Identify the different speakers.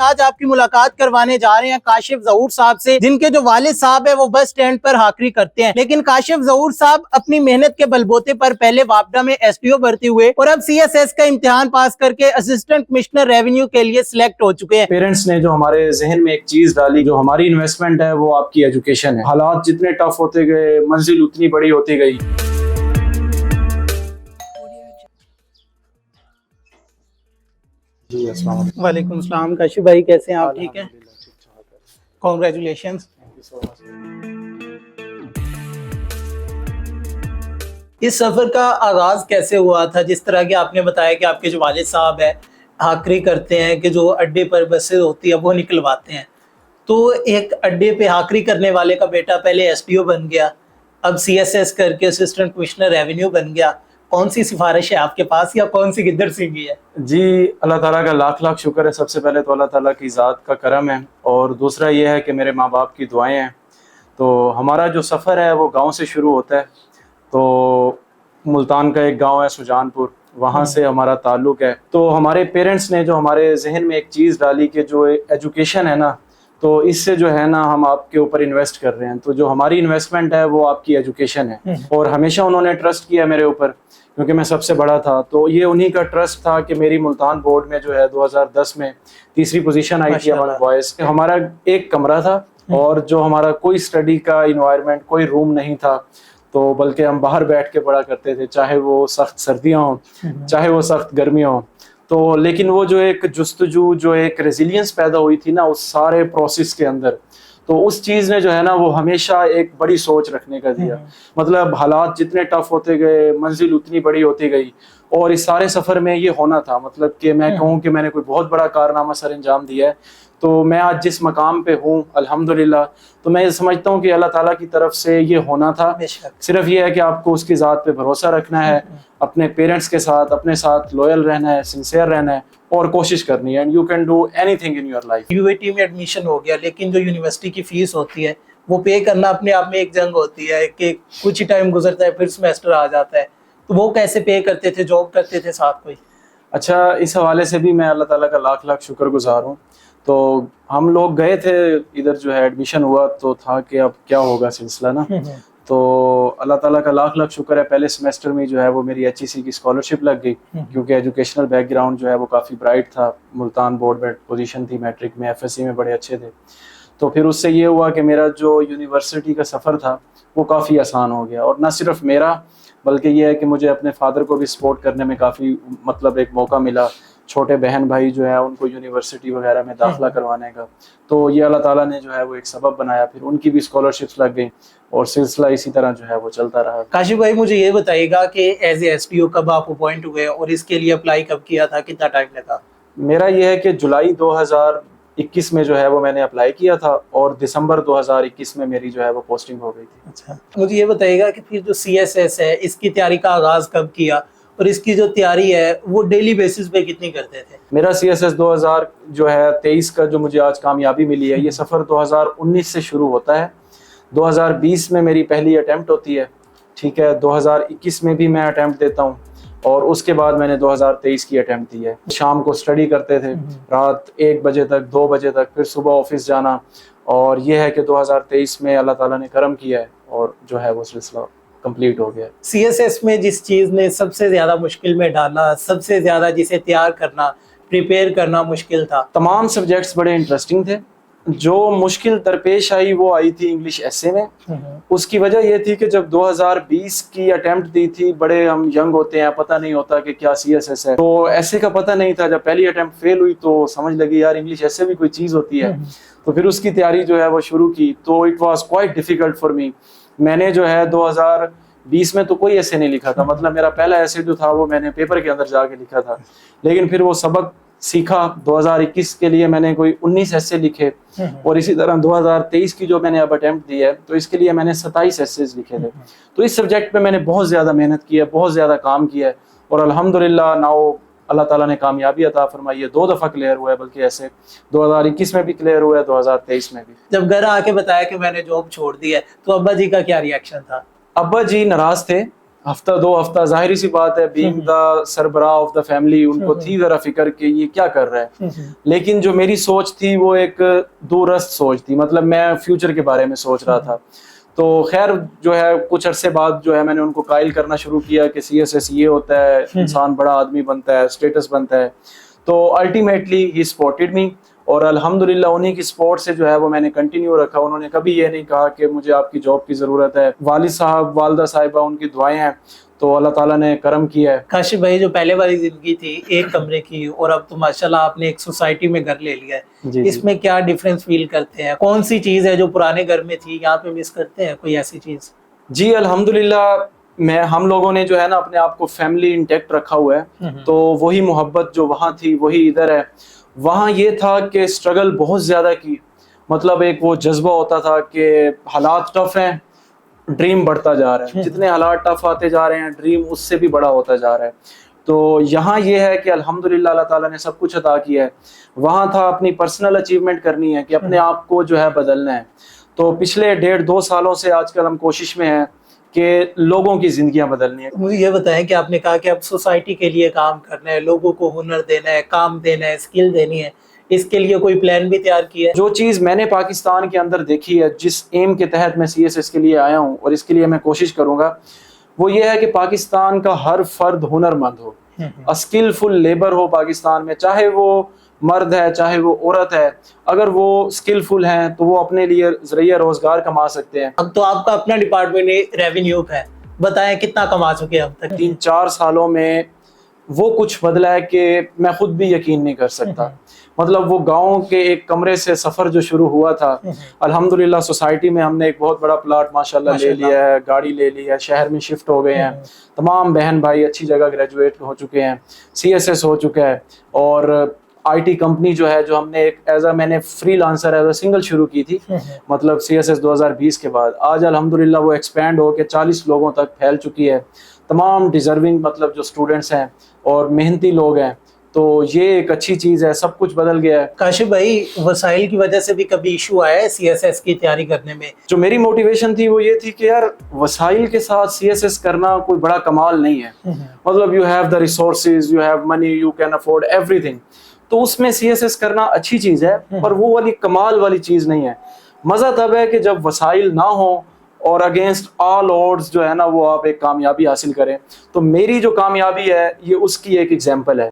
Speaker 1: آج آپ کی ملاقات کروانے جا رہے ہیں کاشف ظہور صاحب سے، جن کے جو والد صاحب ہے وہ بس سٹینڈ پر ہاکری کرتے ہیں، لیکن کاشف ظہور صاحب اپنی محنت کے بلبوتے پر پہلے وابڈا میں ایس ٹی او بھرتی ہوئے اور اب سی ایس ایس کا امتحان پاس کر کے اسسٹنٹ کمشنر ریونیو کے لیے سلیکٹ ہو چکے ہیں۔
Speaker 2: پیرنٹس نے جو ہمارے ذہن میں ایک چیز ڈالی، جو ہماری انویسٹمنٹ ہے وہ آپ کی ایجوکیشن ہے۔ حالات جتنے ٹف ہوتے گئے، منزل اتنی بڑی ہوتی گئی۔ جی السلام علیکم۔
Speaker 1: وعلیکم السلام۔ کاشف بھائی کیسے ہیں آپ؟ ٹھیک ہیں؟ کانگریچولیشنز۔ اس سفر کا آغاز کیسے ہوا تھا؟ جس طرح کہ آپ نے بتایا کہ آپ کے جو والد صاحب ہیں ہاکری کرتے ہیں کہ جو اڈے پر بسیں ہوتی ہے وہ نکلواتے ہیں، تو ایک اڈے پہ ہاکری کرنے والے کا بیٹا پہلے ایس ٹی او بن گیا، اب سی ایس ایس کر کے اسسٹنٹ کمشنر ریونیو بن گیا۔ کون سی سفارش ہے آپ کے پاس یا کون سی گدڑ سینگی ہے؟
Speaker 2: جی اللہ تعالیٰ کا لاکھ لاکھ شکر ہے۔ سب سے پہلے تو اللہ تعالیٰ کی ذات کا کرم ہے، اور دوسرا یہ ہے کہ میرے ماں باپ کی دعائیں ہیں۔ تو ہمارا جو سفر ہے وہ گاؤں سے شروع ہوتا ہے۔ تو ملتان کا ایک گاؤں ہے سجان پور، وہاں سے ہمارا تعلق ہے۔ تو ہمارے پیرنٹس نے جو ہمارے ذہن میں ایک چیز ڈالی کہ جو ایجوکیشن ہے نا، تو اس سے جو ہے نا ہم آپ کے اوپر انویسٹ کر رہے ہیں، تو جو ہماری انویسٹمنٹ ہے وہ آپ کی ایجوکیشن ہے۔ اور ہمیشہ انہوں نے ٹرسٹ کیا میرے اوپر، کیونکہ میں سب سے بڑا تھا۔ تو یہ انہی کا ٹرسٹ تھا کہ میری ملتان بورڈ میں جو ہے 2010 میں تیسری پوزیشن آئی تھی امنگ بوائز۔ ہمارا ایک کمرہ تھا، اور جو ہمارا کوئی اسٹڈی کا انوائرمنٹ، کوئی روم نہیں تھا، تو بلکہ ہم باہر بیٹھ کے پڑھا کرتے تھے، چاہے وہ سخت سردیاں ہوں، چاہے وہ سخت گرمیاں ہوں۔ تو لیکن وہ جو ایک جستجو، جو ایک ریزیلینس پیدا ہوئی تھی نا اس سارے پروسیس کے اندر، تو اس چیز نے جو ہے نا وہ ہمیشہ ایک بڑی سوچ رکھنے کا دیا۔ مطلب حالات جتنے ٹف ہوتے گئے، منزل اتنی بڑی ہوتی گئی، اور اس سارے سفر میں یہ ہونا تھا۔ مطلب کہ میں کہوں کہ میں نے کوئی بہت بڑا کارنامہ سر انجام دیا ہے، تو میں آج جس مقام پہ ہوں الحمدللہ، تو میں یہ سمجھتا ہوں کہ اللہ تعالیٰ کی طرف سے یہ ہونا تھا۔ صرف یہ ہے کہ آپ کو اس کی ذات پہ بھروسہ رکھنا ہے، اپنے پیرنٹس کے ساتھ، اپنے ساتھ لویل رہنا ہے، سنسیئر رہنا ہے، اور کوشش کرنی ہے، and you can do any thing in your life.
Speaker 1: You A T میں ایڈمیشن ہو گیا، لیکن جو یونیورسٹی کی فیس ہوتی ہے وہ پے کرنا اپنے آپ میں ایک جنگ ہوتی ہے کہ کچھ ہی ٹائم گزرتا ہے پھر سمیسٹر آ جاتا ہے، تو وہ کیسے پے کرتے تھے؟ جاب کرتے تھے ساتھ کوئی؟
Speaker 2: اچھا، اس حوالے سے بھی میں اللہ تعالیٰ کا لاکھ لاکھ شکر گزار ہوں۔ تو ہم لوگ گئے تھے ادھر، جو ہے ایڈمیشن ہوا تو تھا کہ اب کیا ہوگا سلسلہ نا، تو اللہ تعالیٰ کا لاکھ لاکھ شکر ہے، پہلے سمیسٹر میں جو ہے وہ میری ایچ ای سی کی اسکالرشپ لگ گئی، کیونکہ ایجوکیشنل بیک گراؤنڈ جو ہے وہ کافی برائٹ تھا، ملتان بورڈ میں پوزیشن تھی، میٹرک میں ایف ایس سی میں بڑے اچھے تھے۔ تو پھر اس سے یہ ہوا کہ میرا جو یونیورسٹی کا سفر تھا وہ کافی آسان ہو گیا، اور نہ صرف میرا بلکہ یہ ہے کہ مجھے اپنے فادر کو بھی سپورٹ کرنے میں کافی مطلب ایک موقع ملا، چھوٹے بہن بھائی جو ہے ان کو یونیورسٹی وغیرہ میں داخلہ کروانے کا، تو یہ اللہ تعالیٰ نے جو ہے وہ ایک سبب بنایا، پھر ان کی بھی اسکالرشپس لگ گئیں، اور سلسلہ اسی طرح جو ہے وہ چلتا رہا۔
Speaker 1: کاشف بھائی مجھے یہ بتائیے گا کہ as A S T O کب آپ اپوائنٹ ہوئے اور اس کے لیے اپلائی کب کیا تھا، کتنا ٹائم لگا؟
Speaker 2: میرا یہ ہے کہ جولائی 2021 میں جو ہے وہ میں نے اپلائی کیا تھا، اور دسمبر 2021 میں میری جو ہے وہ پوسٹنگ ہو گئی تھی۔
Speaker 1: اچھا، مجھے یہ بتائیے گا کہ پھر جو سی ایس ایس ہے اس کی تیاری کا آغاز کب کیا، اور اس کی جو تیاری ہے وہ ڈیلی بیسس پہ کتنی کرتے تھے؟
Speaker 2: میرا سی ایس ایس 2023 کا جو مجھے آج کامیابی ملی ہے، یہ سفر 2019 سے شروع ہوتا ہے۔ 2020 میں میری پہلی اٹیمپٹ ہوتی ہے، ٹھیک ہے، 2021 میں بھی میں اٹیمپٹ دیتا ہوں، اور اس کے بعد میں نے 2023 کی اٹیمپٹ دی ہے۔ شام کو اسٹڈی کرتے تھے، رات 1 بجے تک، 2 بجے تک، پھر صبح آفس جانا، اور یہ ہے کہ 2023 میں اللہ تعالیٰ نے کرم کیا ہے، اور جو ہے وہ سلسلہ کمپلیٹ ہو گیا۔
Speaker 1: سی ایس ایس میں جس چیز نے سب سے زیادہ مشکل میں ڈالا، سب سے زیادہ جسے تیار کرنا، پریپیئر کرنا مشکل تھا؟
Speaker 2: تمام سبجیکٹس بڑے انٹرسٹنگ تھے۔ جو مشکل درپیش آئی وہ آئی تھی انگلش ایسے میں۔ اس کی وجہ یہ تھی کہ جب 2020 کی اٹیمپٹ دی تھی، بڑے ہم ینگ ہوتے ہیں، پتہ نہیں ہوتا کہ کیا سی ایس ایس ہے، تو ایسے کا پتہ نہیں تھا۔ جب پہلی اٹیمپٹ فیل ہوئی تو سمجھ لگی یار انگلش ایسے بھی کوئی چیز ہوتی ہے، تو پھر اس کی تیاری جو ہے وہ شروع کی۔ تو it was quite difficult for me. میں نے جو ہے 2020 میں تو کوئی ایسے نہیں لکھا تھا، مطلب میرا پہلا ایسے جو تھا وہ میں نے پیپر کے اندر جا کے لکھا تھا، لیکن پھر وہ سبق سیکھا۔ 2021 کے لیے میں نے کوئی 19 ایسے لکھے، اور اسی طرح 2023 کی جو میں نے اب اٹیمپٹ دی ہے تو اس کے لیے میں نے 27 ایسیز لکھے تھے۔ تو اس سبجیکٹ پہ میں نے بہت زیادہ محنت کی ہے، بہت زیادہ کام کیا ہے، اور الحمدللہ ناؤ اللہ تعالیٰ نے کامیابی عطا فرمائی ہے۔ 2 دفعہ کلیئر ہوا ہے، بلکہ ایسے 2021 میں بھی کلیئر ہوا ہے، 2023 میں بھی۔
Speaker 1: جب گھر آ کے بتایا کہ میں نے جاب چھوڑ دی ہے تو ابا جی کا کیا ریئیکشن تھا؟
Speaker 2: ابا جی ناراض تھے، ہفتہ دو ہفتہ ظاہری سی بات ہے بینگ دا سربراہ آف دا فیملی ان کو تھی ذرا فکر کہ یہ کیا کر رہا ہے، لیکن جو میری سوچ تھی وہ ایک دورست سوچ تھی، مطلب میں فیوچر کے بارے میں سوچ رہا تھا. تو خیر جو ہے کچھ عرصے بعد جو ہے میں نے ان کو قائل کرنا شروع کیا کہ سی ایس ایس یہ ہوتا ہے، انسان بڑا آدمی بنتا ہے، اسٹیٹس بنتا ہے. تو الٹیمیٹلی ہی سپورٹڈ می، اور الحمدللہ انہیں کی سپورٹ سے جو ہے وہ میں نے کنٹینیو رکھا. انہوں نے کبھی یہ نہیں کہا کہ مجھے آپ کی جاب کی ضرورت ہے. والد صاحب والدہ صاحبہ ان کی دعائیں ہیں تو اللہ تعالیٰ نے کرم کیا ہے.
Speaker 1: کاشف بھائی جو پہلے والی زندگی تھی ایک کمرے کی، اور اب تو ماشاءاللہ آپ نے ایک سوسائٹی میں گھر لے لیا ہے،
Speaker 2: جی
Speaker 1: اس میں کیا ڈیفرنس فیل کرتے ہیں؟ کون سی چیز ہے جو پرانے گھر میں تھی یہاں پہ مس کرتے ہیں، کوئی ایسی چیز؟
Speaker 2: جی الحمدللہ ہم لوگوں نے جو ہے نا اپنے آپ کو فیملی انٹیکٹ رکھا ہوا ہے، تو وہی محبت جو وہاں تھی وہی ادھر ہے. وہاں یہ تھا کہ اسٹرگل بہت زیادہ کی، مطلب ایک وہ جذبہ ہوتا تھا کہ حالات ٹف ہیں، ڈریم بڑھتا جا رہا ہے، جتنے حالات ٹف آتے جا رہے ہیں ڈریم اس سے بھی بڑا ہوتا جا رہا ہے. تو یہاں یہ ہے کہ الحمدللہ اللہ تعالیٰ نے سب کچھ عطا کیا ہے. وہاں تھا اپنی پرسنل اچیومنٹ کرنی ہے کہ اپنے آپ کو جو ہے بدلنا ہے. تو پچھلے 1.5-2 سالوں سے آج کل ہم کوشش میں ہیں کہ لوگوں کی زندگیاں بدلنی ہے.
Speaker 1: مجھے یہ بتائیں کہ آپ نے کہا کہ اب سوسائٹی کے لیے کام کرنا ہے، لوگوں کو ہنر دینا ہے، کام دینا ہے، اسکل دینی ہے، اس کے لیے کوئی پلان بھی تیار کیا ہے؟
Speaker 2: جو چیز میں نے پاکستان کے اندر دیکھی ہے، جس ایم کے تحت میں سی ایس ایس کے لیے آیا ہوں اور اس کے لیے میں کوشش کروں گا، وہ یہ ہے کہ پاکستان کا ہر فرد ہنر مند ہو، اسکلفل لیبر ہو پاکستان میں، چاہے وہ مرد ہے چاہے وہ عورت ہے. اگر وہ اسکلفل ہیں تو وہ اپنے لیے ذریعہ روزگار کما سکتے ہیں.
Speaker 1: اب تو آپ کا اپنا ڈپارٹمنٹ ریونیو ہے، بتائیں کتنا کما چکے اب تک؟
Speaker 2: 3-4 سالوں میں وہ کچھ بدلا ہے کہ میں خود بھی یقین نہیں کر سکتا. مطلب وہ گاؤں کے ایک کمرے سے سفر جو شروع ہوا تھا، الحمدللہ سوسائٹی میں ہم نے ایک بہت بڑا پلاٹ ماشاءاللہ لے لیا ہے، گاڑی لے لی ہے، شہر میں شفٹ ہو گئے ہیں، تمام بہن بھائی اچھی جگہ گریجویٹ ہو چکے ہیں، سی ایس ایس ہو چکا ہے. اور آئی ٹی کمپنی جو ہے جو ہم نے ایک میں نے free lancer as a single شروع کی تھی، مطلب سی ایس ایس 2020 کے بعد، آج الحمدللہ وہ ایکسپینڈ ہو کے 40 لوگوں تک پھیل چکی ہے. تمام ڈیزرونگ مطلب جو اسٹوڈنٹس ہیں اور محنتی لوگ ہیں، تو یہ ایک اچھی چیز ہے، سب کچھ بدل گیا ہے.
Speaker 1: کاشف بھائی وسائل کی وجہ سے بھی کبھی ایشو آیا ہے سی ایس ایس کی تیاری کرنے میں؟
Speaker 2: جو میری موٹیویشن تھی وہ یہ تھی کہ یار وسائل کے ساتھ سی ایس ایس کرنا کوئی بڑا کمال نہیں ہے. مطلب you have the resources, you have money, you can afford every thing, تو اس میں سی ایس ایس کرنا اچھی چیز ہے، پر وہ والی کمال والی چیز نہیں ہے. مزہ تب ہے کہ جب وسائل نہ ہوں اور اگینسٹ آل اوڈز جو ہے نا وہ آپ ایک کامیابی حاصل کریں. تو میری جو کامیابی ہے یہ اس کی ایک ایگزامپل ہے.